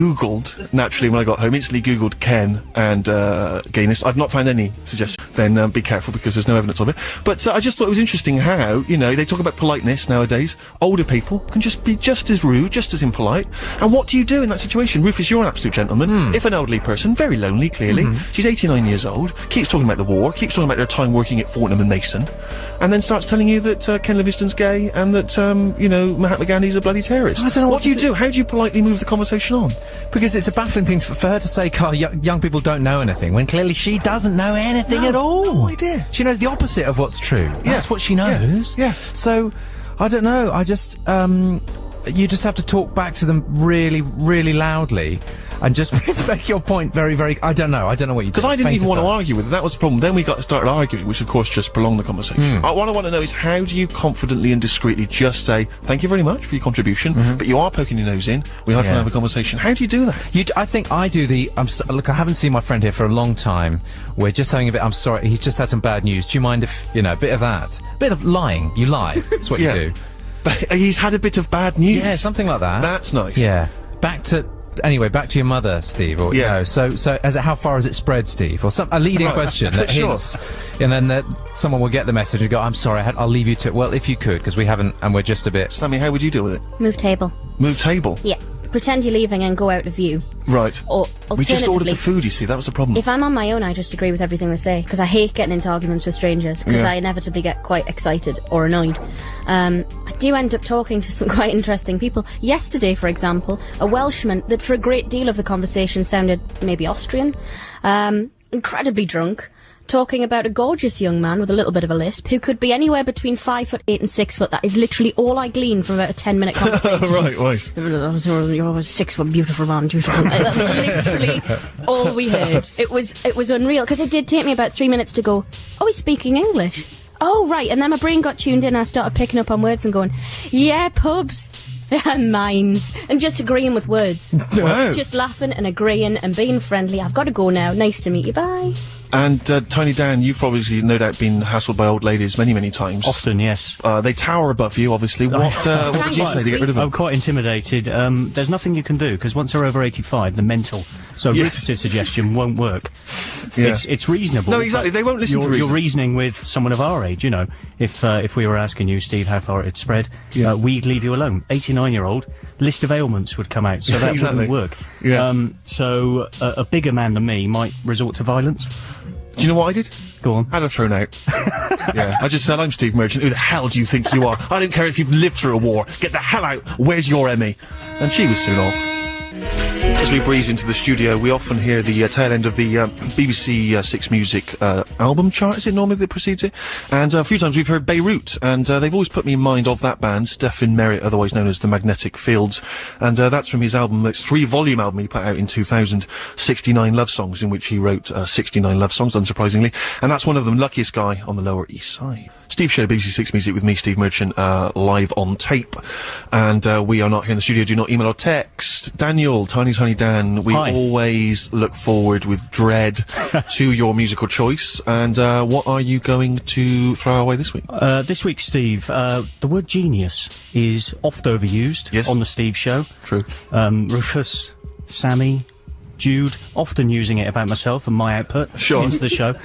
Googled, naturally, when I got home, instantly Googled Ken and gayness. I've not found any suggestion. Then be careful, because there's no evidence of it. But I just thought it was interesting how, you know, they talk about politeness nowadays. Older people can just be just as rude, just as impolite. And what do you do in that situation? Rufus, you're an absolute gentleman. If an elderly person, very lonely, clearly, she's 89 years old, keeps talking about the war, keeps talking about their time working at Fortnum and Mason, and then starts telling you that Ken Livingstone's gay and that, you know, Mahatma Gandhi's a bloody terrorist. I don't know what do you do? How do you politely move the conversation on? Because it's a baffling thing for her to say, Carl, young people don't know anything, when clearly she doesn't know anything at all. No idea. She knows the opposite of what's true. That's what she knows. Yeah. So, I don't know, I just, you just have to talk back to them really, really loudly, and just make your point very, very, I don't know what you do. Because I didn't even want to argue with her, that was the problem. Then we started arguing, which of course just prolonged the conversation. What I want to know is, how do you confidently and discreetly just say, thank you very much for your contribution, but you are poking your nose in, we are trying to have a conversation. How do you do that? I think I do the, look, I haven't seen my friend here for a long time, we're just having a bit, I'm sorry, he's just had some bad news, do you mind if, you know, a bit of that? A bit of lying, you lie, that's what you do. But he's had a bit of bad news. Yeah, something like that. That's nice. Yeah. Back to your mother, Steve, or, you know, so, how far has it spread, Steve? Or a leading question that hints, and then someone will get the message and go, I'm sorry, I'll leave you to, well, if you could, because we haven't, and we're just a bit... Sammy, how would you deal with it? Move table. Move table? Yeah. Pretend you're leaving and go out of view. Right. Or we just ordered the food, you see, that was the problem. If I'm on my own, I just agree with everything they say, because I hate getting into arguments with strangers, because I inevitably get quite excited or annoyed. I do end up talking to some quite interesting people. Yesterday, for example, a Welshman that for a great deal of the conversation sounded maybe Austrian, incredibly drunk, talking about a gorgeous young man with a little bit of a lisp who could be anywhere between 5'8" and 6 foot. That is literally all I gleaned from about a 10-minute conversation. Right. You're a 6 foot beautiful man, beautiful. That's literally all we heard. It was unreal, because it did take me about 3 minutes to go, oh, he's speaking English. Oh, right, and then my brain got tuned in and I started picking up on words and going, yeah, pubs. And mines, and just agreeing with words. Wow. Just laughing and agreeing and being friendly. I've got to go now. Nice to meet you. Bye. And Tiny Dan, you've obviously no doubt been hassled by old ladies many, many times. Often, yes. They tower above you, obviously. What would you say to get rid of them? I'm quite intimidated. There's nothing you can do, because once they're over 85, they're mental. So Rufus's suggestion won't work. Yeah. It's reasonable. No, exactly. They won't listen to reason. You're reasoning with someone of our age, you know. If we were asking you, Steve, how far it's spread, we'd leave you alone. 89-year-old, list of ailments would come out, so that wouldn't work. Yeah. So a bigger man than me might resort to violence. Do you know what I did? Go on. Had her thrown out. Yeah, I just said, I'm Steve Merchant, who the hell do you think you are? I don't care if you've lived through a war, get the hell out, where's your Emmy? And she was soon off. As we breeze into the studio, we often hear the tail end of the BBC Six Music album chart, is it normally that precedes it? And a few times we've heard Beirut, and they've always put me in mind of that band, Stephen Merritt, otherwise known as the Magnetic Fields, and that's from his album, it's 3-volume album he put out in 2000, 69 Love Songs, in which he wrote 69 love songs, unsurprisingly, and that's one of them, Luckiest Guy on the Lower East Side. Steve Show, BBC Six Music with me, Steve Merchant, live on tape, and we are not here in the studio, do not email or text. Daniel, Tiny Dan, we always look forward with dread to your musical choice, and what are you going to throw away this week? This week, Steve, the word genius is oft overused on the Steve Show. True. Rufus, Sammy, Jude, often using it about myself and my output into the show.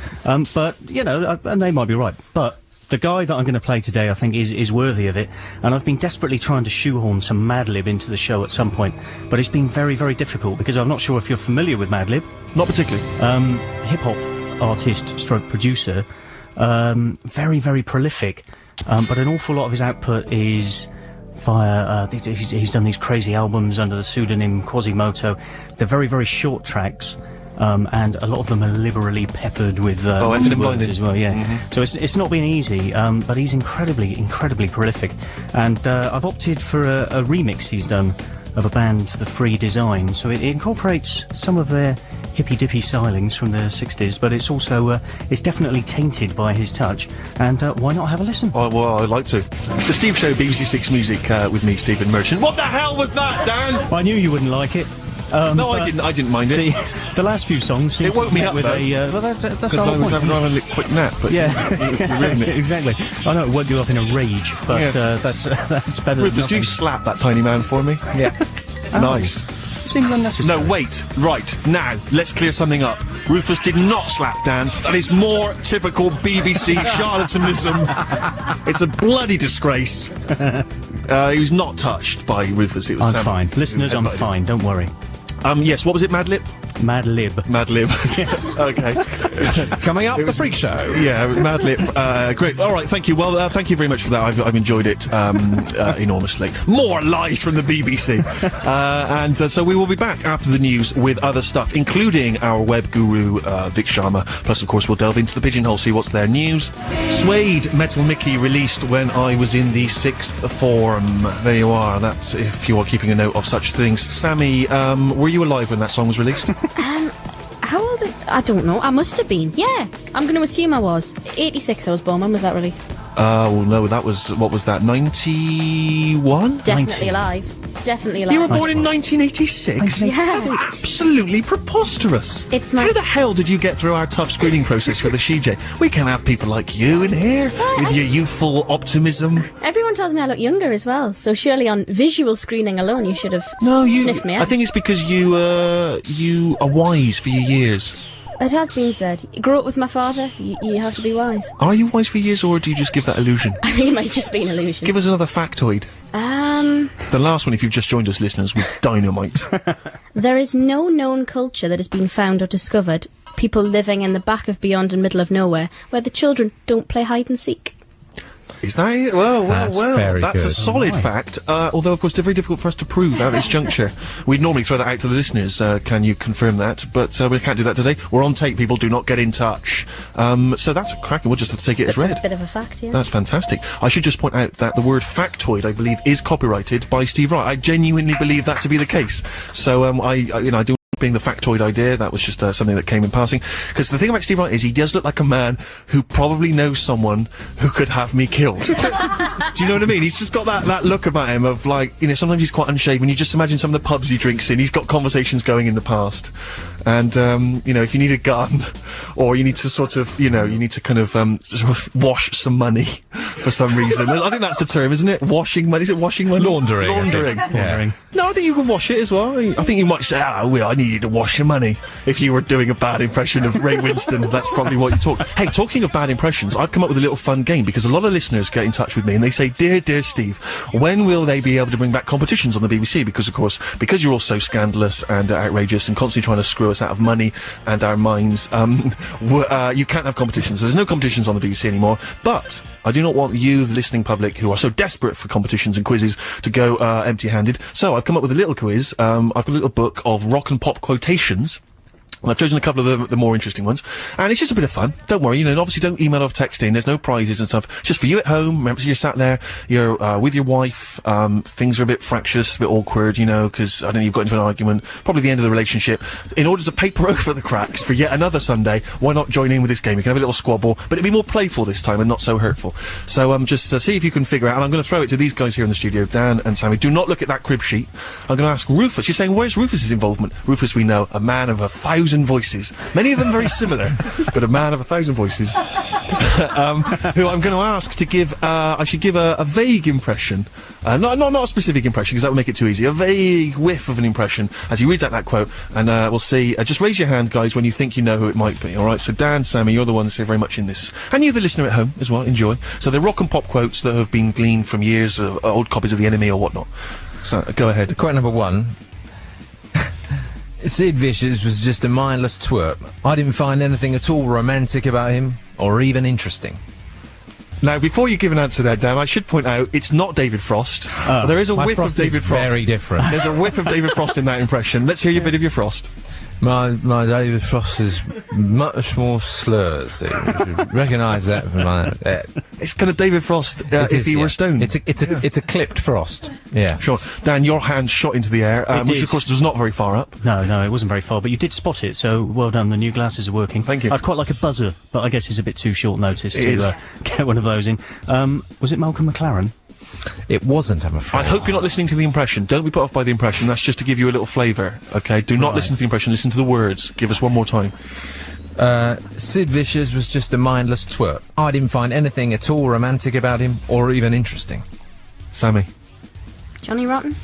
But, you know, and they might be right, but the guy that I'm going to play today, I think, is worthy of it, and I've been desperately trying to shoehorn some Madlib into the show at some point, but it's been very, very difficult, because I'm not sure if you're familiar with Madlib. Not particularly. Hip-hop artist stroke producer, very, very prolific, but an awful lot of his output is via, he's done these crazy albums under the pseudonym Quasimoto. They're very, very short tracks. And a lot of them are liberally peppered with words as well, So it's not been easy, but he's incredibly prolific. And I've opted for a remix he's done of a band, The Free Design. So it incorporates some of their hippy-dippy stylings from the 60s, but it's also, it's definitely tainted by his touch. And why not have a listen? Oh, well, I'd like to. The Steve Show, BBC Six Music, with me, Stephen Merchant. What the hell was that, Dan? I knew you wouldn't like it. No, I didn't mind it. The last few songs seem it woke me up with though. Well, that's the because whole I was point. having a quick nap. But exactly. I know it woke you up in a rage, but that's better. Rufus, than do you slap that tiny man for me? Yeah. Nice. Seems unnecessary. No, wait. Right, now, let's clear something up. Rufus did not slap Dan. That is more typical BBC charlatanism. It's a bloody disgrace. He was not touched by Rufus. It was I'm fine. Listeners, I'm fine. Don't worry. Yes, what was it, Mad Lib? Mad Lib. Mad Lib. Yes. Okay. Coming up, the Freak Show. Yeah, Mad Lib. Great. All right, thank you. Well, thank you very much for that. I've enjoyed it enormously. More lies from the BBC. So we will be back after the news with other stuff, including our web guru, Vic Sharma. Plus, of course, we'll delve into the pigeonhole, see what's there. News. Suede Metal Mickey released when I was in the 6th form. There you are. That's if you are keeping a note of such things. Sammy, were you alive when that song was released? How old? I don't know. I must have been. Yeah, I'm going to assume I was. 86 I was born. When was that released? Well, no, that was, what was that, 91? Definitely alive. Definitely alive. You were born in 1986? Yeah. That's absolutely preposterous. It's my... How the hell did you get through our tough screening process for the CJ? We can't have people like you in here, with your youthful optimism. Everyone tells me I look younger as well, so surely on visual screening alone you should have sniffed me out. I think it's because you are wise for your years. It has been said. You grew up with my father, you have to be wise. Are you wise for years, or do you just give that illusion? I think it might just be an illusion. Give us another factoid. The last one, if you've just joined us, listeners, was dynamite. There is no known culture that has been found or discovered, people living in the back of beyond and middle of nowhere, where the children don't play hide and seek. Is that it? Well, That's very that's good. a solid fact, although, of course, it's very difficult for us to prove at this juncture. We'd normally throw that out to the listeners, can you confirm that? But we can't do that today. We're on tape, people, do not get in touch. So that's a cracking, we'll just have to take it as read. Bit of a fact, yeah. That's fantastic. I should just point out that the word factoid, I believe, is copyrighted by Steve Wright. I genuinely believe that to be the case. So, I do being the factoid idea, that was just something that came in passing. Because the thing about Steve Wright is he does look like a man who probably knows someone who could have me killed. Do you know what I mean? He's just got that look about him of, like, sometimes he's quite unshaven. You just imagine some of the pubs he drinks in. He's got conversations going in the past. And, if you need a gun, or you need to sort of, you need to kind of, sort of wash some money for some reason. I think that's the term, isn't it? Washing money. Is it washing money? Laundering. Yeah. No, I think you can wash it as well. I think you might say, I need you to wash your money. If you were doing a bad impression of Ray Winston, that's probably what you talk. Hey, talking of bad impressions, I've come up with a little fun game, because a lot of listeners get in touch with me and they say, dear Steve, when will they be able to bring back competitions on the BBC? Because, of course, because you're all so scandalous and outrageous and constantly trying to screw us out of money and our minds, you can't have competitions. There's no competitions on the BBC anymore. But I do not want you, the listening public, who are so desperate for competitions and quizzes, to go empty-handed. So I've come up with a little quiz. I've got a little book of rock and pop quotations. And I've chosen a couple of the more interesting ones. And it's just a bit of fun. Don't worry, and obviously don't email or text in. There's no prizes and stuff. It's just for you at home. Remember, you're sat there, you're with your wife, things are a bit fractious, a bit awkward, because, I don't know, you've got into an argument, probably the end of the relationship. In order to paper over the cracks for yet another Sunday, why not join in with this game? You can have a little squabble, but it'll be more playful this time and not so hurtful. So, just see if you can figure out, and I'm going to throw it to these guys here in the studio, Dan and Sammy. Do not look at that crib sheet. I'm going to ask Rufus. You're saying, where's Rufus's involvement? Rufus, we know, a man of 1,000 voices. Many of them very similar, but a man of 1,000 voices. Who I'm going to ask to give, I should give a vague impression. Not a specific impression, because that would make it too easy. A vague whiff of an impression as he reads out that quote, and we'll see. Just raise your hand, guys, when you think you know who it might be, alright? So Dan, Sammy, you're the ones who are very much in this. And you, the listener at home, as well, enjoy. So they're rock and pop quotes that have been gleaned from years of old copies of The Enemy or whatnot. So, go ahead. Quote number 1. Sid Vicious was just a mindless twerp. I didn't find anything at all romantic about him, or even interesting. Now, before you give an answer there, Dan, I should point out, it's not David Frost. There is a whiff of David Frost. Very different. There's a whiff of David Frost in that impression. Let's hear your bit of your Frost. My David Frost is much more slurs. You should recognise that from my... It's kind of David Frost if he were stoned. It's a clipped Frost. Yeah. Sure. Dan, your hand shot into the air, which of course was not very far up. No, it wasn't very far, but you did spot it, so well done. The new glasses are working. Thank you. I'd quite like a buzzer, but I guess it's a bit too short notice to get one of those in. Was it Malcolm McLaren? It wasn't, I'm afraid. I hope you're not listening to the impression. Don't be put off by the impression. That's just to give you a little flavour, okay? Do not listen to the impression, listen to the words. Give us one more time. Sid Vicious was just a mindless twerp. I didn't find anything at all romantic about him, or even interesting. Sammy. Johnny Rotten?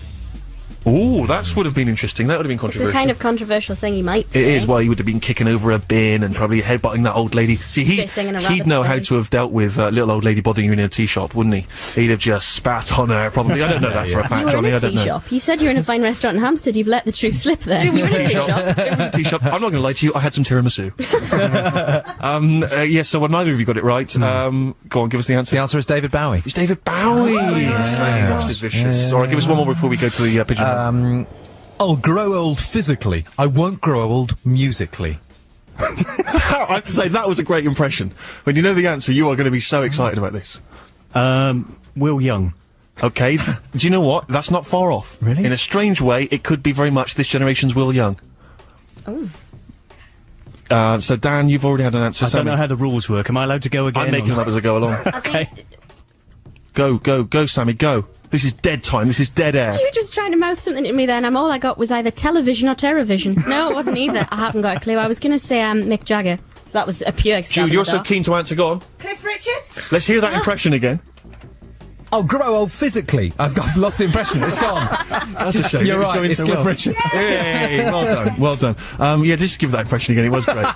Ooh, that would have been interesting. That would have been It's controversial. a kind of controversial thing you might say. It is. Well, he would have been kicking over a bin and probably headbutting that old lady. See, Spitting in a he'd rabbit's know how face. to have dealt with little old lady bothering you in a tea shop, wouldn't he? He'd have just spat on her, probably. I don't know that for a fact, You were Johnny. in I a don't tea know. shop. You said you were in a fine restaurant in Hampstead. You've let the truth slip there. It was You a were in tea shop. It was a tea shop. I'm not going to lie to you. I had some tiramisu. Yeah. So well, neither of you got it right. Go on, give us the answer. The answer is David Bowie. It's David Bowie. That's vicious. All right, give us one more before we go to the pigeon. I'll grow old physically. I won't grow old musically. I have to say that was a great impression. When you know the answer, you are going to be so excited about this. Will Young. Okay, do you know what? That's not far off. Really? In a strange way, it could be very much this generation's Will Young. Oh. So Dan, you've already had an answer. I don't know how the rules work. Am I allowed to go again? I'm making them up as I go along. Okay. Go, Sammy, go. This is dead time. This is dead air. You were just trying to mouth something to me then, and all I got was either television or TerraVision. No, it wasn't either. I haven't got a clue. I was going to say Mick Jagger. That was a pure stab Jude, in you're the so dark. keen to answer. Go on. Cliff Richard? Let's hear that impression again. I'll grow old physically. I've lost the impression. It's gone. That's a shame. You're It was right. going It's so Cliff well. Richard. Hey, well done. Well done. Yeah, just give that impression again. It was great.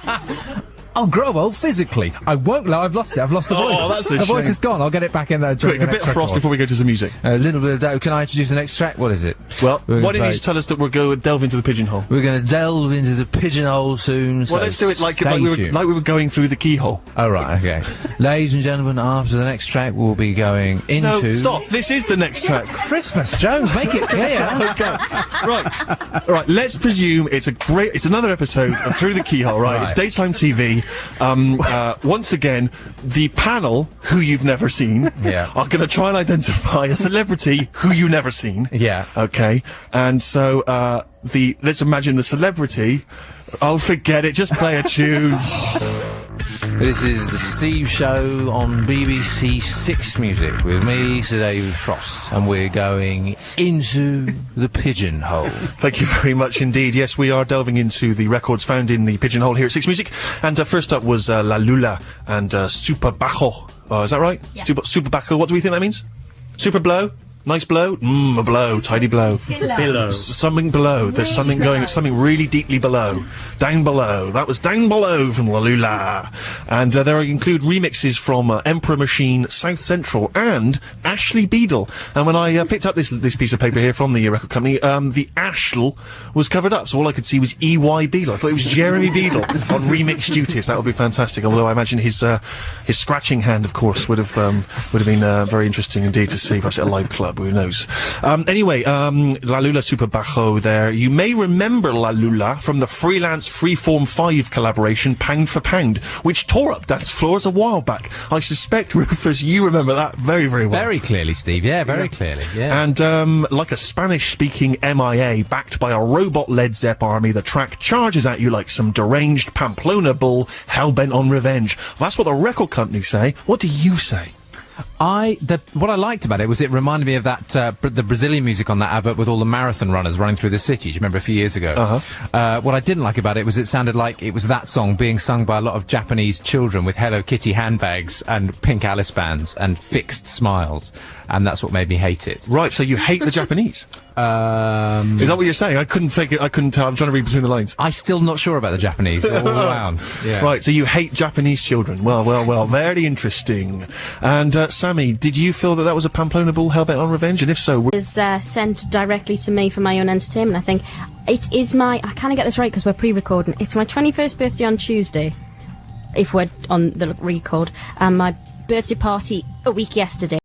I'll grow old physically. I won't. I've lost it. I've lost the Oh, voice. that's a the voice shame. is gone. I'll get it back in there. during Quick, a the bit next of frost record. before we go to some music. A little bit of doubt. Can I introduce the next track? What is it? Well, We're why gonna don't you play- just tell us that we'll go delve into the pigeonhole? We're going to delve into the pigeonhole soon. Well, let's do it like we were going through the keyhole. Oh, right, okay. Ladies and gentlemen, after the next track, we'll be going into... No, stop. This is the next track. Christmas, Jones, make it clear. Okay. Right. Let's presume it's another episode of Through the Keyhole, right? It's Right. daytime TV. Once again, the panel, who you've never seen, Yeah. are going to try and identify a celebrity who you've never seen. Yeah. Okay. And so, let's imagine the celebrity. Oh, forget it. Just play a tune. This is the Steve Show on BBC Six Music with me, Sir David Frost, and we're going into the pigeonhole. Thank you very much indeed. Yes, we are delving into the records found in the pigeonhole here at Six Music. And first up was La Lula and Super Bajo. Is that right? Yeah. Super Bajo. What do we think that means? Super blow? Nice blow? A blow. Tidy blow. Below. Something below. There's something going, something really deeply below. Down below. That was Down Below from La Lula. And there include remixes from Emperor Machine, South Central, and Ashley Beadle. And when I picked up this piece of paper here from the record company, the Ashl was covered up, so all I could see was E.Y. Beadle. I thought it was Jeremy Beadle on remix duties. That would be fantastic. Although I imagine his scratching hand, of course, would have been very interesting indeed to see, perhaps at a live club. Who knows? Anyway, La Lula Super Bajo there. You may remember La Lula from the freelance Freeform 5 collaboration Pound for Pound, which tore up dance floors a while back. I suspect, Rufus, you remember that very, very well. Very clearly, Steve. Yeah, very clearly. Yeah. And like a Spanish-speaking MIA backed by a robot-led Zepp army, the track charges at you like some deranged Pamplona bull hell-bent on revenge. That's what the record companies say. What do you say? What I liked about it was it reminded me of that the Brazilian music on that advert with all the marathon runners running through the city. Do you remember a few years ago? What I didn't like about it was it sounded like it was that song being sung by a lot of Japanese children with Hello Kitty handbags and pink Alice bands and fixed smiles, and that's what made me hate it. Right, so you hate the Japanese? Is that what you're saying? I couldn't figure. I couldn't tell. I'm trying to read between the lines. I'm still not sure about the Japanese all around. Yeah. Right, so you hate Japanese children. Well, very interesting. And Sammy, did you feel that was a Pamplona bull hell-bent on revenge? And if so, Is sent directly to me for my own entertainment. I think it is I can't get this right because we're pre-recording. It's my 21st birthday on Tuesday, if we're on the record, and my birthday party a week yesterday.